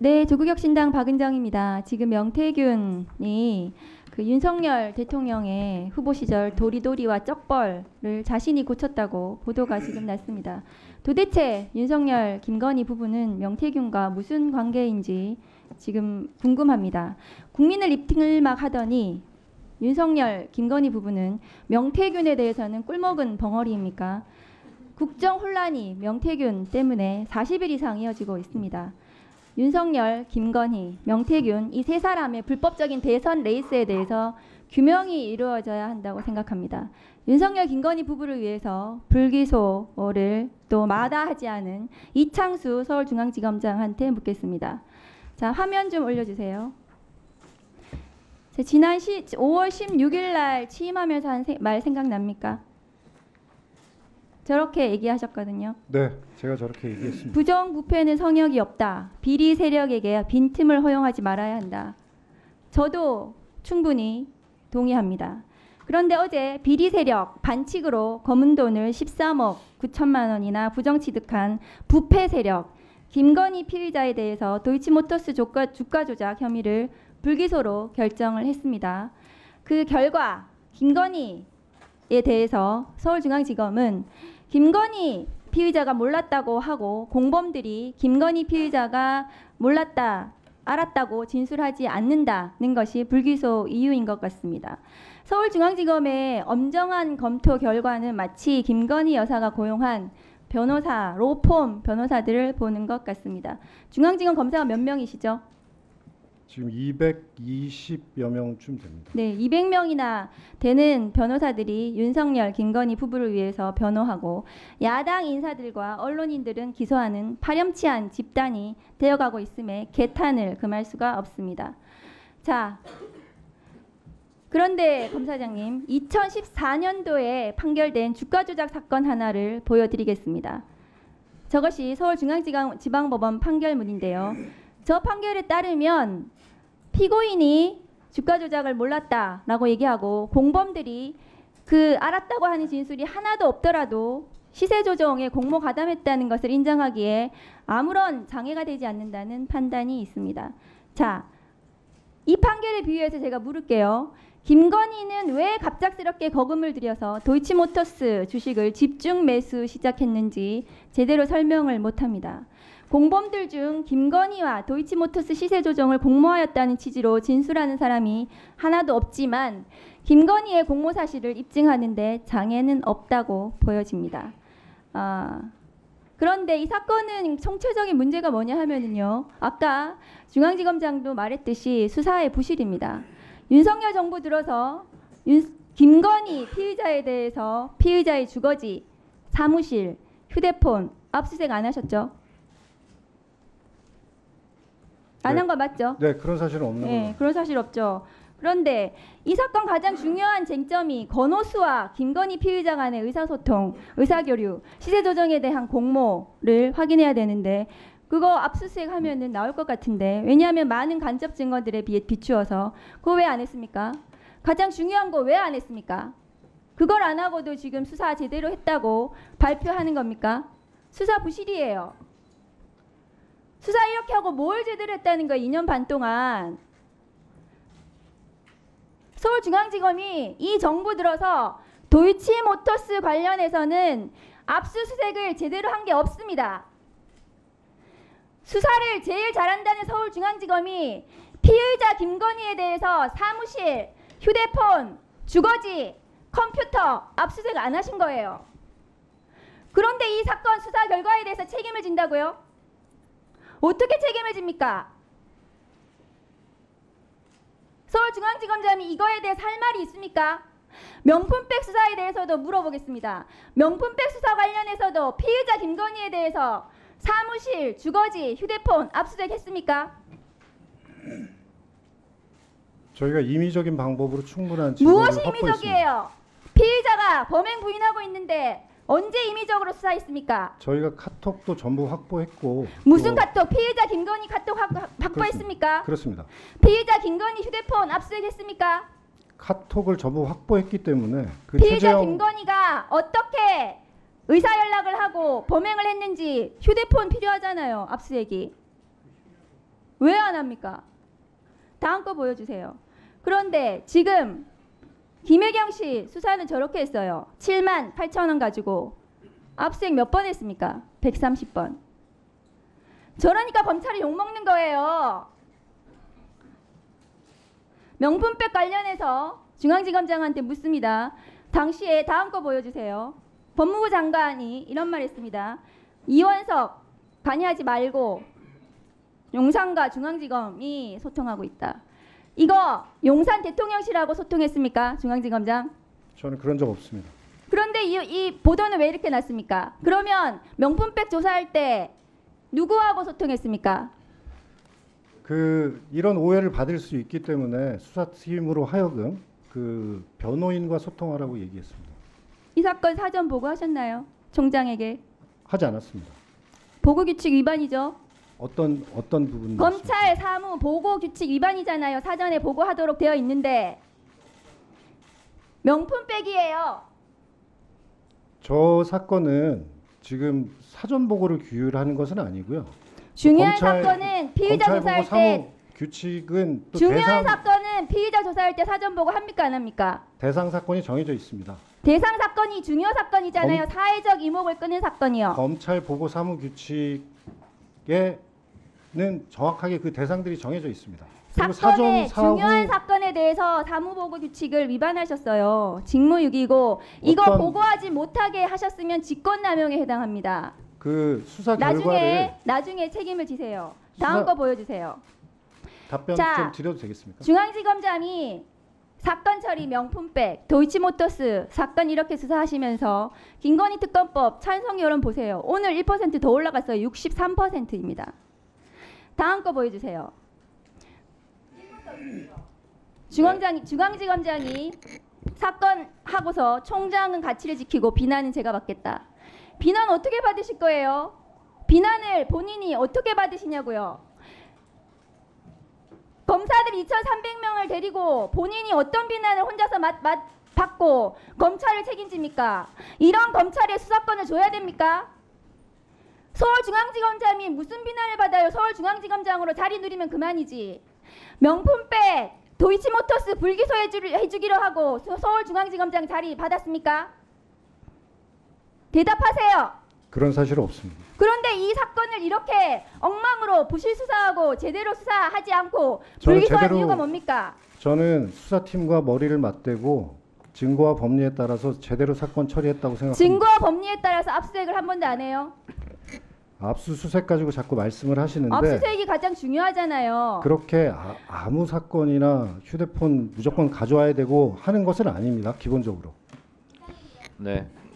네, 조국혁신당 박은정입니다. 지금 명태균이 그 윤석열 대통령의 후보 시절 도리도리와 쩍벌을 자신이 고쳤다고 보도가 지금 났습니다. 도대체 윤석열, 김건희 부부는 명태균과 무슨 관계인지 지금 궁금합니다. 국민을 입틀막 하더니 윤석열, 김건희 부부는 명태균에 대해서는 꿀먹은 벙어리입니까? 국정 혼란이 명태균 때문에 40일 이상 이어지고 있습니다. 윤석열, 김건희, 명태균 이 세 사람의 불법적인 대선 레이스에 대해서 규명이 이루어져야 한다고 생각합니다. 윤석열, 김건희 부부를 위해서 불기소를 또 마다하지 않은 이창수 서울중앙지검장한테 묻겠습니다. 자, 화면 좀 올려주세요. 지난 5월 16일 날 취임하면서 한 말 생각납니까? 저렇게 얘기하셨거든요. 네, 제가 저렇게 얘기했습니다. 부정부패는 성역이 없다. 비리 세력에게 빈틈을 허용하지 말아야 한다. 저도 충분히 동의합니다. 그런데 어제 비리 세력 반칙으로 검은 돈을 13억 9천만 원이나 부정취득한 부패 세력 김건희 피의자에 대해서 도이치모터스 주가 조작 혐의를 불기소로 결정을 했습니다. 그 결과 김건희에 대해서 서울중앙지검은 김건희 피의자가 몰랐다고 하고 공범들이 김건희 피의자가 몰랐다, 알았다고 진술하지 않는다는 것이 불기소 이유인 것 같습니다. 서울중앙지검의 엄정한 검토 결과는 마치 김건희 여사가 고용한 변호사, 로펌 변호사들을 보는 것 같습니다. 중앙지검 검사가 몇 명이시죠? 지금 220여 명쯤 됩니다. 네, 200명이나 되는 변호사들이 윤석열, 김건희 부부를 위해서 변호하고 야당 인사들과 언론인들은 기소하는 파렴치한 집단이 되어가고 있음에 개탄을 금할 수가 없습니다. 자, 그런데 검사장님, 2014년도에 판결된 주가 조작 사건 하나를 보여드리겠습니다. 저것이 서울중앙지방법원 판결문인데요. 저 판결에 따르면 피고인이 주가 조작을 몰랐다라고 얘기하고 공범들이 그 알았다고 하는 진술이 하나도 없더라도 시세 조정에 공모 가담했다는 것을 인정하기에 아무런 장애가 되지 않는다는 판단이 있습니다. 자, 이 판결에 비유해서 제가 물을게요. 김건희는 왜 갑작스럽게 거금을 들여서 도이치모터스 주식을 집중 매수 시작했는지 제대로 설명을 못합니다. 공범들 중 김건희와 도이치모터스 시세 조정을 공모하였다는 취지로 진술하는 사람이 하나도 없지만 김건희의 공모 사실을 입증하는 데 장애는 없다고 보여집니다. 그런데 이 사건은 총체적인 문제가 뭐냐 하면은요. 아까 중앙지검장도 말했듯이 수사의 부실입니다. 윤석열 정부 들어서 김건희 피의자에 대해서 피의자의 주거지, 사무실, 휴대폰 압수수색 안 하셨죠? 안 한 거 맞죠? 네, 그런 사실은 없는 거예요. 네, 그런 사실 없죠. 그런데 이 사건 가장 중요한 쟁점이 권오수와 김건희 피의자 간의 의사소통, 의사교류, 시세 조정에 대한 공모를 확인해야 되는데 그거 압수수색 하면은 나올 것 같은데 왜냐하면 많은 간접 증거들에 비추어서 그거 왜 안 했습니까? 가장 중요한 거 왜 안 했습니까? 그걸 안 하고도 지금 수사 제대로 했다고 발표하는 겁니까? 수사 부실이에요. 수사 이렇게 하고 뭘 제대로 했다는 거예요. 2년 반 동안. 서울중앙지검이 이 정부 들어서 도이치모터스 관련해서는 압수수색을 제대로 한 게 없습니다. 수사를 제일 잘한다는 서울중앙지검이 피의자 김건희에 대해서 사무실, 휴대폰, 주거지, 컴퓨터 압수수색 안 하신 거예요. 그런데 이 사건 수사 결과에 대해서 책임을 진다고요? 어떻게 책임을 집니까? 서울중앙지검장이 이거에 대해서 할 말이 있습니까? 명품백 수사에 대해서도 물어보겠습니다. 명품백 수사 관련해서도 피의자 김건희에 대해서 사무실, 주거지, 휴대폰 압수수색했습니까? 저희가 임의적인 방법으로 충분한 증거를 무엇이 확보했습니다. 임의적이에요? 피의자가 범행 부인하고 있는데 언제 임의적으로 수사했습니까? 저희가 카톡도 전부 확보했고 무슨 카톡? 피의자 김건희 카톡 확보했습니까? 그렇습니다. 피의자 김건희 휴대폰 압수수색했습니까? 카톡을 전부 확보했기 때문에 그 피의자 김건희가 어떻게 의사 연락을 하고 범행을 했는지 휴대폰 필요하잖아요. 압수수색이. 왜 안 합니까? 다음 거 보여주세요. 그런데 지금 김혜경 씨 수사는 저렇게 했어요. 7만 8천 원 가지고 압수수색 몇 번 했습니까? 130번. 저러니까 검찰이 욕먹는 거예요. 명품백 관련해서 중앙지검장한테 묻습니다. 당시에 다음 거 보여주세요. 법무부 장관이 이런 말 했습니다. 이원석 관여하지 말고 용산과 중앙지검이 소통하고 있다. 이거 용산 대통령실하고 소통했습니까? 중앙지검장? 저는 그런 적 없습니다. 그런데 이 보도는 왜 이렇게 났습니까? 그러면 명품백 조사할 때 누구하고 소통했습니까? 이런 오해를 받을 수 있기 때문에 수사팀으로 하여금 그 변호인과 소통하라고 얘기했습니다. 이 사건 사전 보고하셨나요? 총장에게. 하지 않았습니다. 보고규칙 위반이죠. 어떤 부분? 검찰 사무 보고규칙 위반이잖아요. 사전에 보고하도록 되어 있는데 명품백이에요. 저 사건은 지금 사전 보고를 규율하는 것은 아니고요. 중요한 검찰- 사건은 피의자 검찰 조사할 보고 때 사무 규칙은 또 중요한 사건은 피의자 조사할 때 사전 보고 합니까 안 합니까? 대상 사건이 정해져 있습니다. 대상 사건이 중요 사건이잖아요. 사회적 이목을 끄는 사건이요. 검찰 보고 사무 규칙에는 정확하게 그 대상들이 정해져 있습니다. 그리고 사건의 사후 중요한 사건에 대해서 사무보고 규칙을 위반하셨어요. 직무유기고 이거 어떤- 보고하지 못하게 하셨으면 직권남용에 해당합니다. 그 수사 결과를 나중에 책임을 지세요. 다음 수사- 거 보여주세요. 답변 자, 좀 드려도 되겠습니까? 중앙지검장이 사건 처리 명품백, 도이치모터스 사건 이렇게 수사하시면서 김건희 특검법 찬성 여론 보세요. 오늘 1% 더 올라갔어요. 63%입니다. 다음 거 보여주세요. 중앙지검장이 사건 하고서 총장은 가치를 지키고 비난은 제가 받겠다. 비난 어떻게 받으실 거예요? 비난을 본인이 어떻게 받으시냐고요? 검사들 2,300명을 데리고 본인이 어떤 비난을 혼자서 받고 검찰을 책임집니까? 이런 검찰에 수사권을 줘야 됩니까? 서울중앙지검장이 무슨 비난을 받아요? 서울중앙지검장으로 자리 누리면 그만이지. 명품백 도이치모터스 불기소 해주기로 하고 서울중앙지검장 자리 받았습니까? 대답하세요. 그런 사실은 없습니다. 그런데 이 사건을 이렇게 엉망으로 부실 수사하고 제대로 수사하지 않고 저는 불기소한 제대로- 이유가 뭡니까? 저는 수사팀과 머리를 맞대고 증거와 법리에 따라서 제대로 사건 처리했다고 생각합니다. 증거와 법리에 따라서 압수수색을 한 번도 안 해요. 압수수색 가지고 자꾸 말씀을 하시는데 압수수색이 가장 중요하잖아요. 그렇게 아무 사건이나 휴대폰 무조건 가져와야 되고 하는 것은 아닙니다. 기본적으로. 네.